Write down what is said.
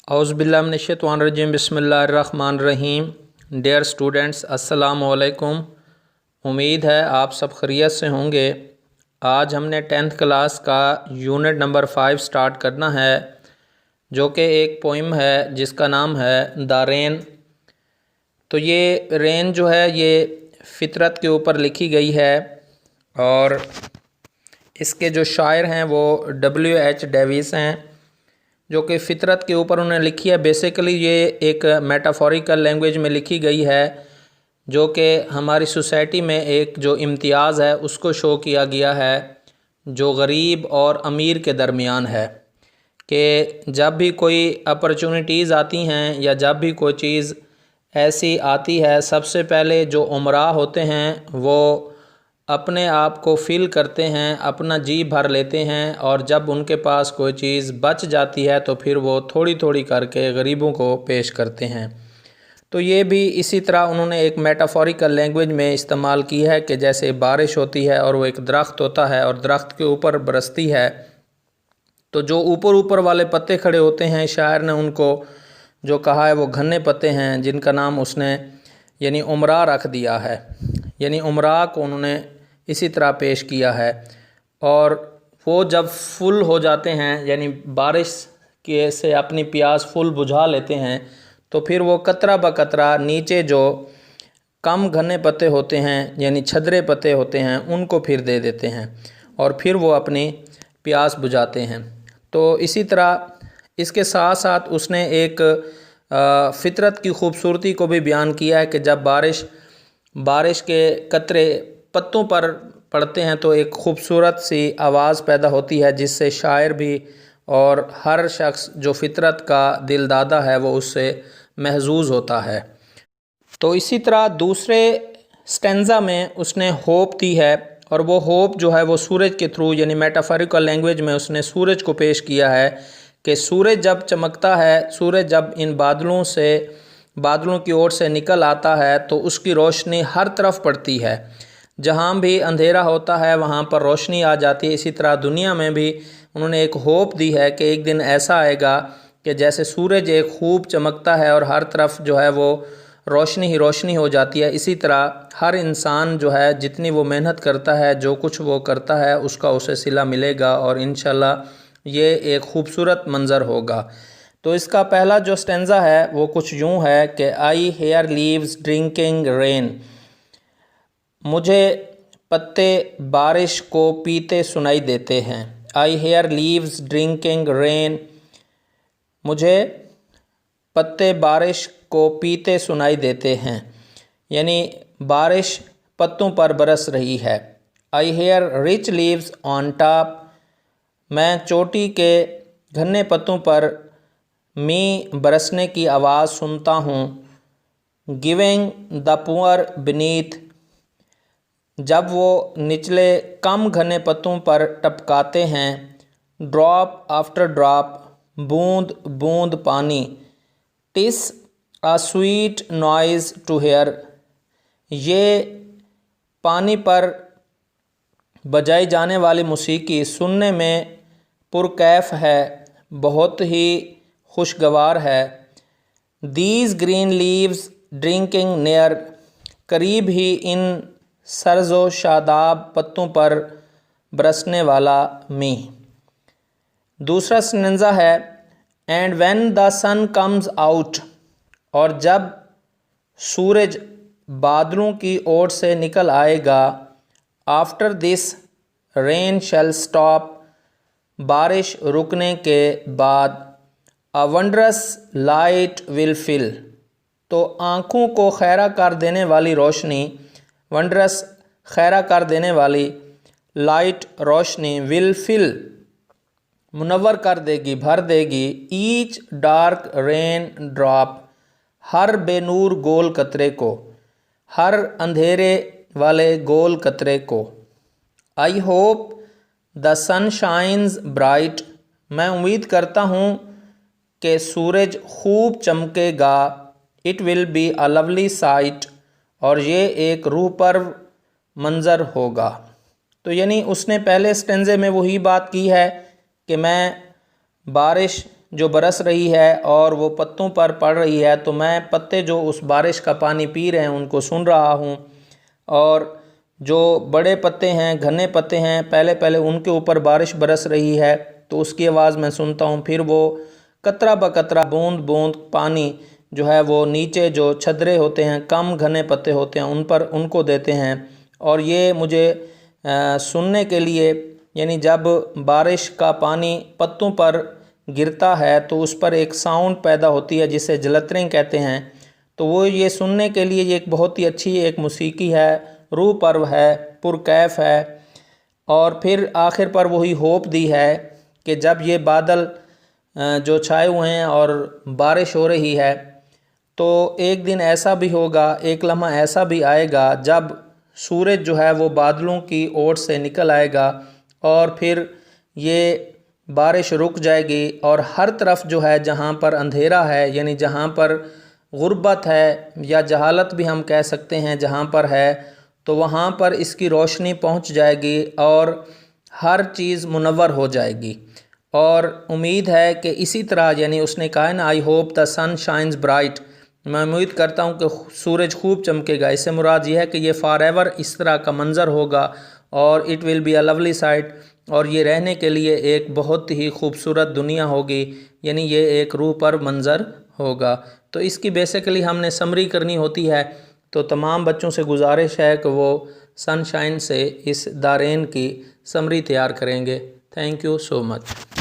औज़ुबिल्लाहिमिनश्शैतानिर्रजीम बिस्मिल्लाहिर्रहमानिर्रहीम। Dear students, अस्सलामु अलैकुम। उम्मीद है आप सब खैरियत से होंगे। आज हमने 10th क्लास का यूनिट नंबर 5 स्टार्ट करना है, जो कि एक पोइम है जिसका नाम है द रेन। तो ये रेन जो है ये फ़ितरत के ऊपर लिखी गई है और इसके जो शायर हैं वो W.H. डेविस हैं, जो कि फ़ितरत के ऊपर उन्होंने लिखी है। बेसिकली ये एक मेटाफोरिकल लैंग्वेज में लिखी गई है, जो कि हमारी सोसाइटी में एक जो इम्तियाज़ है उसको शो किया गया है, जो गरीब और अमीर के दरमियान है। कि जब भी कोई अपॉर्चुनिटीज़ आती हैं या जब भी कोई चीज़ ऐसी आती है, सबसे पहले जो उमरा होते हैं वो अपने आप को फ़ील करते हैं, अपना जी भर लेते हैं, और जब उनके पास कोई चीज़ बच जाती है तो फिर वो थोड़ी थोड़ी करके गरीबों को पेश करते हैं। तो ये भी इसी तरह उन्होंने एक मेटाफोरिकल लैंग्वेज में इस्तेमाल की है कि जैसे बारिश होती है और वो एक दरख्त होता है और दरख्त के ऊपर बरसती है, तो जो ऊपर ऊपर वाले पत्ते खड़े होते हैं, शायर ने उनको जो कहा है वो घने पत्ते हैं, जिनका नाम उसने यानी उमरा रख दिया है। यानी उमरा को उन्होंने इसी तरह पेश किया है। और वो जब फुल हो जाते हैं, यानी बारिश के से अपनी प्यास फुल बुझा लेते हैं, तो फिर वो कतरा ब कतरा नीचे जो कम घने पत्ते होते हैं यानी छदरे पत्ते होते हैं उनको फिर दे देते हैं और फिर वो अपनी प्यास बुझाते हैं। तो इसी तरह इसके साथ साथ उसने एक फ़ितरत की खूबसूरती को भी बयान किया है कि जब बारिश के कतरे पत्तों पर पड़ते हैं तो एक खूबसूरत सी आवाज़ पैदा होती है, जिससे शायर भी और हर शख्स जो फ़ितरत का दिलदादा है वो उससे महजूज़ होता है। तो इसी तरह दूसरे स्टेंजा में उसने होप दी है, और वो होप जो है वो सूरज के थ्रू यानी मेटाफोरिकल लैंग्वेज में उसने सूरज को पेश किया है कि सूरज जब चमकता है, सूरज जब इन बादलों की ओर से निकल आता है तो उसकी रोशनी हर तरफ पड़ती है। जहाँ भी अंधेरा होता है वहाँ पर रोशनी आ जाती है। इसी तरह दुनिया में भी उन्होंने एक होप दी है कि एक दिन ऐसा आएगा कि जैसे सूरज एक खूब चमकता है और हर तरफ जो है वो रोशनी ही रोशनी हो जाती है, इसी तरह हर इंसान जो है जितनी वो मेहनत करता है, जो कुछ वो करता है, उसका उसे सिला मिलेगा और इंशाल्लाह ये एक खूबसूरत मंज़र होगा। तो इसका पहला जो स्टेंजा है वो कुछ यूँ है कि आई हेयर लीव्स ड्रिंकिंग रेन। मुझे पत्ते बारिश को पीते सुनाई देते हैं। आई हेयर लीव्स ड्रिंकिंग रेन। मुझे पत्ते बारिश को पीते सुनाई देते हैं, यानी बारिश पत्तों पर बरस रही है। I hair rich leaves on top. मैं चोटी के घने पत्तों पर मी बरसने की आवाज़ सुनता हूँ। Giving the poor beneath. जब वो निचले कम घने पत्तों पर टपकाते हैं। Drop after drop. बूंद बूंद पानी। TISS a sweet noise to hair. ये पानी पर बजाई जाने वाली मौसीकी सुनने में पुरकैफ है, बहुत ही खुशगवार है। These green leaves drinking near. करीब ही इन सरजो शादाब पत्तों पर बरसने वाला मींह। दूसरा स्टेंजा है and when the sun comes out. और जब सूरज बादलों की ओर से निकल आएगा। After this rain shall stop. बारिश रुकने के बाद। A wondrous light will fill. तो आँखों को खैरा कर देने वाली रोशनी, वंडरस खैरा कर देने वाली लाइट रोशनी, विल फिल मुनव्वर कर देगी, भर देगी। Each dark rain drop. हर बेनूर गोल कतरे को, हर अंधेरे वाले गोल कतरे को। I hope the sun shines bright. मैं उम्मीद करता हूँ कि सूरज खूब चमकेगा। It will be a lovely sight. और ये एक रूह पर्व मंज़र होगा। तो यानी उसने पहले स्टेंजे में वही बात की है कि मैं बारिश جو برس رہی ہے اور وہ پتوں پر پڑ رہی ہے، تو میں پتے جو اس بارش کا پانی پی رہے ہیں ان کو سن رہا ہوں، اور جو بڑے پتے ہیں، گھنے پتے ہیں، پہلے ان کے اوپر بارش برس رہی ہے تو اس کی آواز میں سنتا ہوں۔ پھر وہ قطرہ بقطرہ، بوند بوند پانی جو ہے وہ نیچے جو چھدرے ہوتے ہیں، کم گھنے پتے ہوتے ہیں، ان پر ان کو دیتے ہیں، اور یہ مجھے سننے کے لیے، یعنی جب بارش کا پانی پتوں پر گرتا ہے تو اس پر ایک ساؤنڈ پیدا ہوتی ہے جسے جلترنگ کہتے ہیں، تو وہ یہ سننے کے لیے یہ ایک بہت ہی اچھی ایک موسیقی ہے، روح پرو ہے، پرکیف ہے۔ اور پھر آخر پر وہی ہوپ دی ہے کہ جب یہ بادل جو چھائے ہوئے ہیں اور بارش ہو رہی ہے، تو ایک دن ایسا بھی ہوگا، ایک لمحہ ایسا بھی آئے گا جب سورج جو ہے وہ بادلوں کی اوٹ سے نکل آئے گا، اور پھر یہ بارش رک جائے گی، اور ہر طرف جو ہے جہاں پر اندھیرا ہے، یعنی جہاں پر غربت ہے یا جہالت بھی ہم کہہ سکتے ہیں جہاں پر ہے، تو وہاں پر اس کی روشنی پہنچ جائے گی اور ہر چیز منور ہو جائے گی۔ اور امید ہے کہ اسی طرح، یعنی اس نے کہا ہے نا، I hope the sun shines bright, میں امید کرتا ہوں کہ سورج خوب چمکے گا، اس سے مراد یہ ہے کہ یہ فار ایور اس طرح کا منظر ہوگا، اور it will be a lovely sight, اور یہ رہنے کے لیے ایک بہت ہی خوبصورت دنیا ہوگی، یعنی یہ ایک روح پر منظر ہوگا۔ تو اس کی بیسیکلی ہم نے سمری کرنی ہوتی ہے، تو تمام بچوں سے گزارش ہے کہ وہ سن شائن سے اس دارین کی سمری تیار کریں گے۔ Thank you so much.